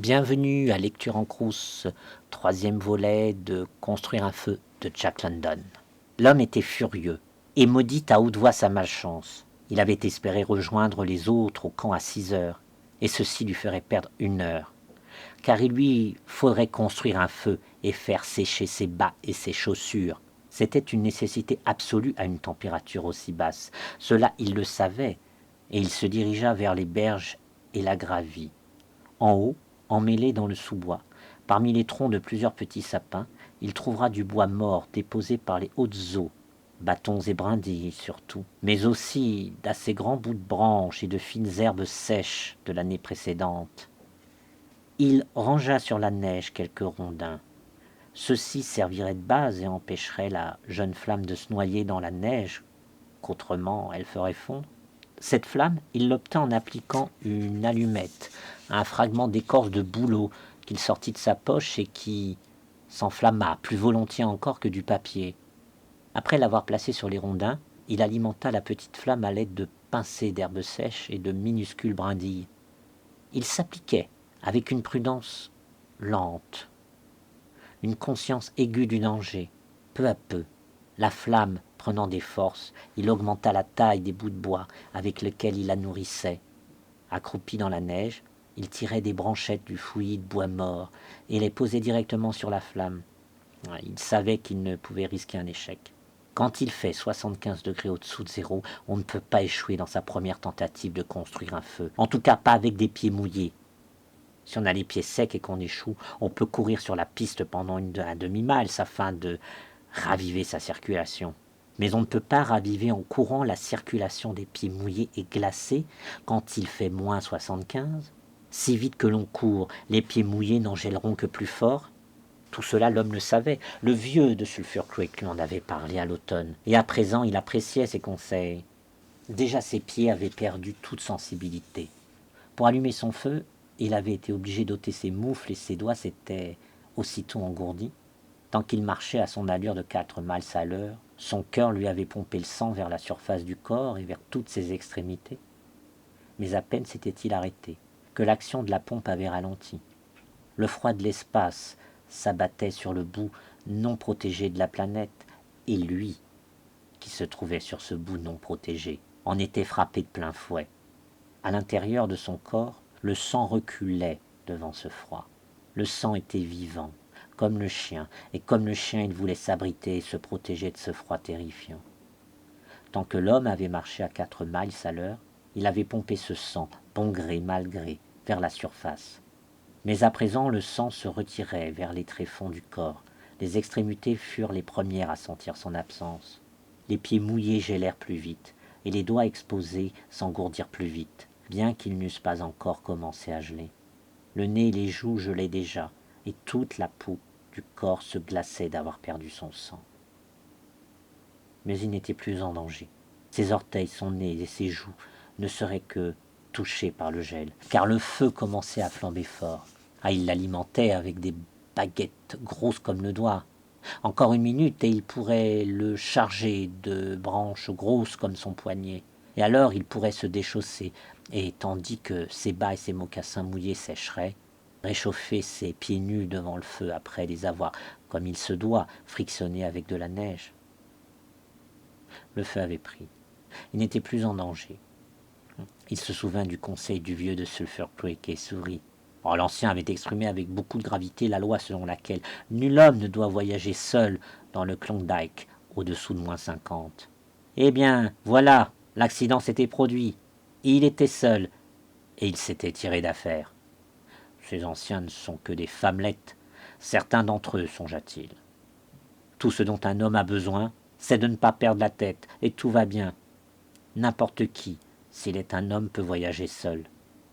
Bienvenue à Lecture en Crous, troisième volet de Construire un feu de Jack London. L'homme était furieux et maudit à haute voix sa malchance. Il avait espéré rejoindre les autres au camp à 6 heures, et ceci lui ferait perdre 1 heure. Car il lui faudrait construire un feu et faire sécher ses bas et ses chaussures. C'était une nécessité absolue à une température aussi basse. Cela, il le savait, et il se dirigea vers les berges et la gravit. En haut, emmêlé dans le sous-bois, parmi les troncs de plusieurs petits sapins, il trouvera du bois mort déposé par les hautes eaux, bâtons et brindilles surtout, mais aussi d'assez grands bouts de branches et de fines herbes sèches de l'année précédente. Il rangea sur la neige quelques rondins. Ceux-ci serviraient de base et empêcheraient la jeune flamme de se noyer dans la neige, qu'autrement elle ferait fondre. Cette flamme, il l'obtint en appliquant une allumette à un fragment d'écorce de bouleau qu'il sortit de sa poche et qui s'enflamma plus volontiers encore que du papier. Après l'avoir placé sur les rondins, il alimenta la petite flamme à l'aide de pincées d'herbes sèches et de minuscules brindilles. Il s'appliquait avec une prudence lente, une conscience aiguë du danger. Peu à peu, la flamme prenant des forces, il augmenta la taille des bouts de bois avec lesquels il la nourrissait. Accroupi dans la neige, il tirait des branchettes du fouillis de bois mort et les posait directement sur la flamme. Il savait qu'il ne pouvait risquer un échec. Quand il fait 75 degrés au-dessous de zéro, on ne peut pas échouer dans sa première tentative de construire un feu. En tout cas pas avec des pieds mouillés. Si on a les pieds secs et qu'on échoue, on peut courir sur la piste pendant un demi-mile afin de raviver sa circulation. Mais on ne peut pas raviver en courant la circulation des pieds mouillés et glacés quand il fait moins 75. Si vite que l'on court, les pieds mouillés n'en gèleront que plus fort. Tout cela, l'homme le savait. Le vieux de Sulphur Creek lui en avait parlé à l'automne. Et à présent, il appréciait ses conseils. Déjà, ses pieds avaient perdu toute sensibilité. Pour allumer son feu, il avait été obligé d'ôter ses moufles et ses doigts s'étaient aussitôt engourdis. Tant qu'il marchait à son allure de 4 miles à l'heure, son cœur lui avait pompé le sang vers la surface du corps et vers toutes ses extrémités. Mais à peine s'était-il arrêté que l'action de la pompe avait ralenti. Le froid de l'espace s'abattait sur le bout non protégé de la planète, et lui, qui se trouvait sur ce bout non protégé, en était frappé de plein fouet. À l'intérieur de son corps, le sang reculait devant ce froid. Le sang était vivant, comme le chien, et comme le chien, il voulait s'abriter et se protéger de ce froid terrifiant. Tant que l'homme avait marché à 4 miles à l'heure, il avait pompé ce sang, bon gré, mal gré, vers la surface. Mais à présent, le sang se retirait vers les tréfonds du corps. Les extrémités furent les premières à sentir son absence. Les pieds mouillés gélèrent plus vite, et les doigts exposés s'engourdirent plus vite, bien qu'ils n'eussent pas encore commencé à geler. Le nez et les joues gelaient déjà, et toute la peau du corps se glaçait d'avoir perdu son sang. Mais il n'était plus en danger. Ses orteils, son nez et ses joues ne seraient que touchés par le gel, car le feu commençait à flamber fort. Il l'alimentait avec des baguettes grosses comme le doigt. Encore 1 minute et il pourrait le charger de branches grosses comme son poignet. Et alors il pourrait se déchausser, et tandis que ses bas et ses mocassins mouillés sécheraient, réchauffer ses pieds nus devant le feu après les avoir, comme il se doit, frictionnés avec de la neige. Le feu avait pris. Il n'était plus en danger. Il se souvint du conseil du vieux de Sulphur Creek et sourit. L'ancien avait exprimé avec beaucoup de gravité la loi selon laquelle nul homme ne doit voyager seul dans le Klondike au-dessous de moins 50. Eh bien, voilà, l'accident s'était produit. Il était seul, et il s'était tiré d'affaire. Ces anciens ne sont que des femmelettes. Certains d'entre eux, songea-t-il. Tout ce dont un homme a besoin, c'est de ne pas perdre la tête, et tout va bien. N'importe qui, s'il est un homme, peut voyager seul.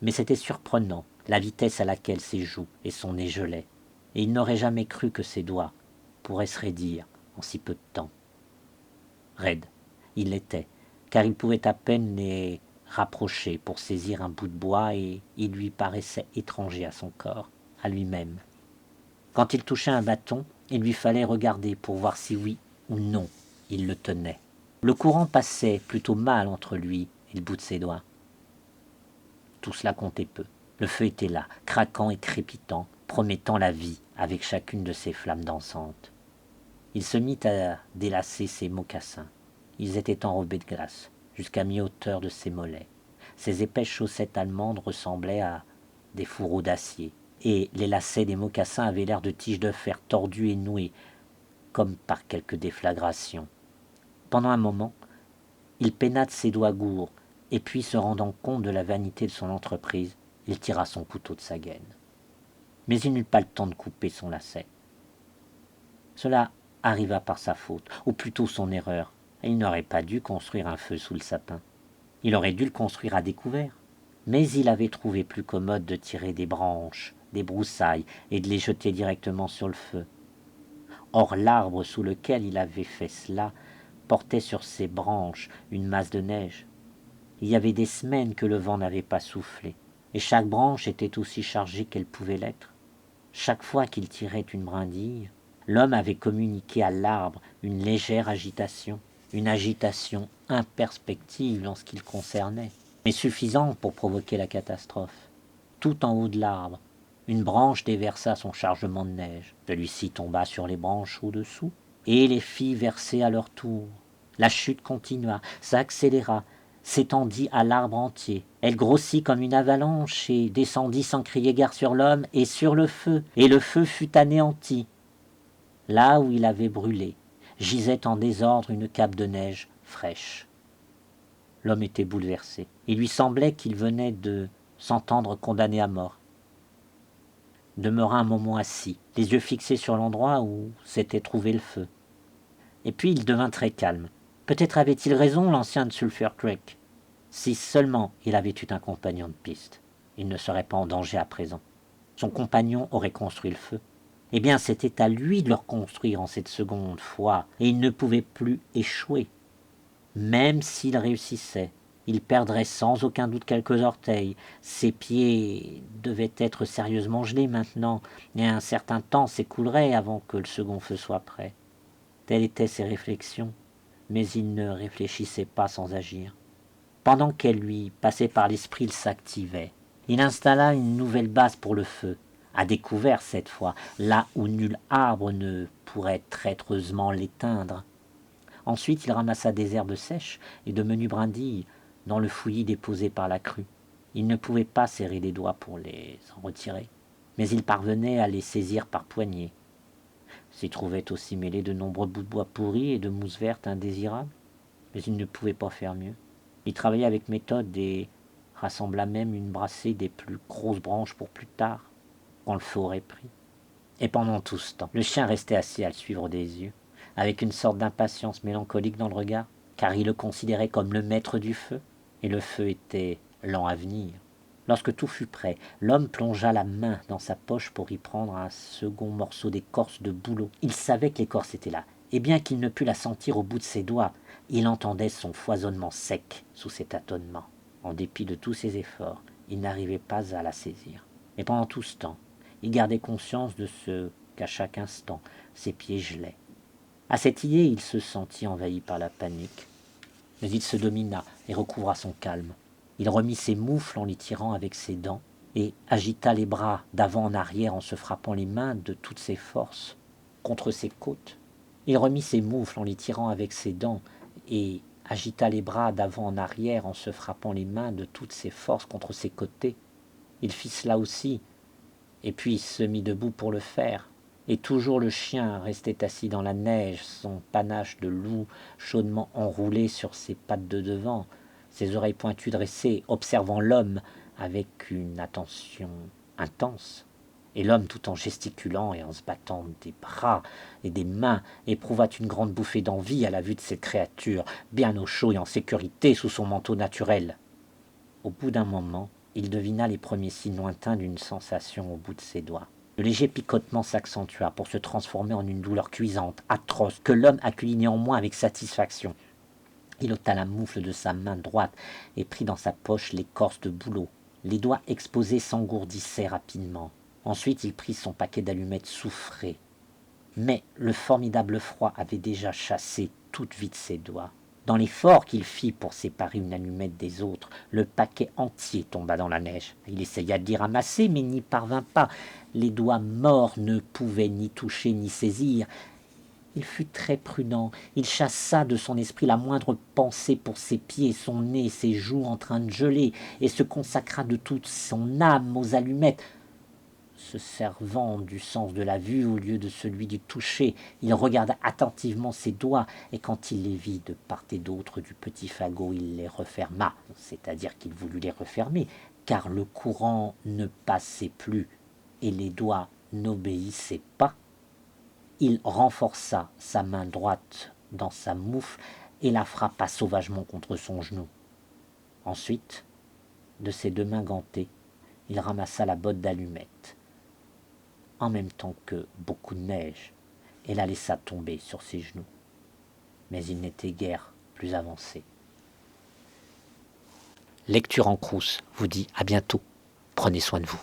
Mais c'était surprenant, la vitesse à laquelle ses joues et son nez gelaient, et il n'aurait jamais cru que ses doigts pourraient se raidir en si peu de temps. Raide, il l'était, car il pouvait à peine les rapprocher pour saisir un bout de bois, et il lui paraissait étranger à son corps, à lui-même. Quand il touchait un bâton, il lui fallait regarder pour voir si oui ou non il le tenait. Le courant passait plutôt mal entre lui et le bout de ses doigts. Tout cela comptait peu. Le feu était là, craquant et crépitant, promettant la vie avec chacune de ses flammes dansantes. Il se mit à délacer ses mocassins. Ils étaient enrobés de glace, jusqu'à mi-hauteur de ses mollets. Ses épaisses chaussettes allemandes ressemblaient à des fourreaux d'acier, et les lacets des mocassins avaient l'air de tiges de fer tordues et nouées, comme par quelque déflagration. Pendant un moment, il peina de ses doigts gourds, et puis, se rendant compte de la vanité de son entreprise, il tira son couteau de sa gaine. Mais il n'eut pas le temps de couper son lacet. Cela arriva par sa faute, ou plutôt son erreur. Il n'aurait pas dû construire un feu sous le sapin. Il aurait dû le construire à découvert. Mais il avait trouvé plus commode de tirer des branches, des broussailles, et de les jeter directement sur le feu. Or l'arbre sous lequel il avait fait cela portait sur ses branches une masse de neige. Il y avait des semaines que le vent n'avait pas soufflé, et chaque branche était aussi chargée qu'elle pouvait l'être. Chaque fois qu'il tirait une brindille, l'homme avait communiqué à l'arbre une légère agitation, une agitation imperspectible en ce qui le concernait, mais suffisante pour provoquer la catastrophe. Tout en haut de l'arbre, une branche déversa son chargement de neige. Celui-ci tomba sur les branches au-dessous, et les fit verser à leur tour. La chute continua, s'accéléra, s'étendit à l'arbre entier. Elle grossit comme une avalanche et descendit sans crier gare sur l'homme et sur le feu, et le feu fut anéanti. Là où il avait brûlé, gisait en désordre une cape de neige fraîche. L'homme était bouleversé. Il lui semblait qu'il venait de s'entendre condamné à mort. Demeura un moment assis, les yeux fixés sur l'endroit où s'était trouvé le feu. Et puis il devint très calme. Peut-être avait-il raison, l'ancien de Sulphur Creek. Si seulement il avait eu un compagnon de piste, il ne serait pas en danger à présent. Son compagnon aurait construit le feu. Eh bien, c'était à lui de le reconstruire en cette seconde fois, et il ne pouvait plus échouer. Même s'il réussissait, il perdrait sans aucun doute quelques orteils. Ses pieds devaient être sérieusement gelés maintenant, et un certain temps s'écoulerait avant que le second feu soit prêt. Telles étaient ses réflexions, mais il ne réfléchissait pas sans agir. Pendant qu'elle lui passait par l'esprit, il s'activait. Il installa une nouvelle base pour le feu, à découvert cette fois, là où nul arbre ne pourrait traîtreusement l'éteindre. Ensuite, il ramassa des herbes sèches et de menus brindilles dans le fouillis déposé par la crue. Il ne pouvait pas serrer les doigts pour les en retirer, mais il parvenait à les saisir par poignées. S'y trouvaient aussi mêlés de nombreux bouts de bois pourris et de mousse verte indésirable, mais il ne pouvait pas faire mieux. Il travaillait avec méthode et rassembla même une brassée des plus grosses branches pour plus tard, quand le feu aurait pris. Et pendant tout ce temps, le chien restait assis à le suivre des yeux, avec une sorte d'impatience mélancolique dans le regard, car il le considérait comme le maître du feu, et le feu était lent à venir. Lorsque tout fut prêt, l'homme plongea la main dans sa poche pour y prendre un second morceau d'écorce de bouleau. Il savait que l'écorce était là, et bien qu'il ne pût la sentir au bout de ses doigts, il entendait son foisonnement sec sous ses tâtonnements. En dépit de tous ses efforts, il n'arrivait pas à la saisir. Et pendant tout ce temps, il gardait conscience de ce qu'à chaque instant, ses pieds gelaient. À cette idée, il se sentit envahi par la panique. Mais il se domina et recouvra son calme. Il remit ses moufles en les tirant avec ses dents et agita les bras d'avant en arrière en se frappant les mains de toutes ses forces contre ses côtes. Il remit ses moufles en les tirant avec ses dents et agita les bras d'avant en arrière en se frappant les mains de toutes ses forces contre ses côtés. Il fit cela aussi, et puis se mit debout pour le faire. Et toujours le chien restait assis dans la neige, son panache de loup chaudement enroulé sur ses pattes de devant, ses oreilles pointues dressées, observant l'homme avec une attention intense. Et l'homme, tout en gesticulant et en se battant des bras et des mains, éprouva une grande bouffée d'envie à la vue de cette créature, bien au chaud et en sécurité sous son manteau naturel. Au bout d'un moment, il devina les premiers signes lointains d'une sensation au bout de ses doigts. Le léger picotement s'accentua pour se transformer en une douleur cuisante, atroce, que l'homme accueillit néanmoins avec satisfaction. Il ôta la moufle de sa main droite et prit dans sa poche l'écorce de bouleau. Les doigts exposés s'engourdissaient rapidement. Ensuite, il prit son paquet d'allumettes soufrées. Mais le formidable froid avait déjà chassé toute vie de ses doigts. Dans l'effort qu'il fit pour séparer une allumette des autres, le paquet entier tomba dans la neige. Il essaya de l'y ramasser, mais n'y parvint pas. Les doigts morts ne pouvaient ni toucher ni saisir. Il fut très prudent. Il chassa de son esprit la moindre pensée pour ses pieds, son nez, ses joues en train de geler, et se consacra de toute son âme aux allumettes. Se servant du sens de la vue au lieu de celui du toucher, il regarda attentivement ses doigts, et quand il les vit de part et d'autre du petit fagot, il les referma, c'est-à-dire qu'il voulut les refermer, car le courant ne passait plus, et les doigts n'obéissaient pas. Il renforça sa main droite dans sa moufle et la frappa sauvagement contre son genou. Ensuite, de ses deux mains gantées, il ramassa la botte d'allumettes, en même temps que beaucoup de neige, et la laissa tomber sur ses genoux. Mais il n'était guère plus avancé. Lecture en Crous vous dit à bientôt. Prenez soin de vous.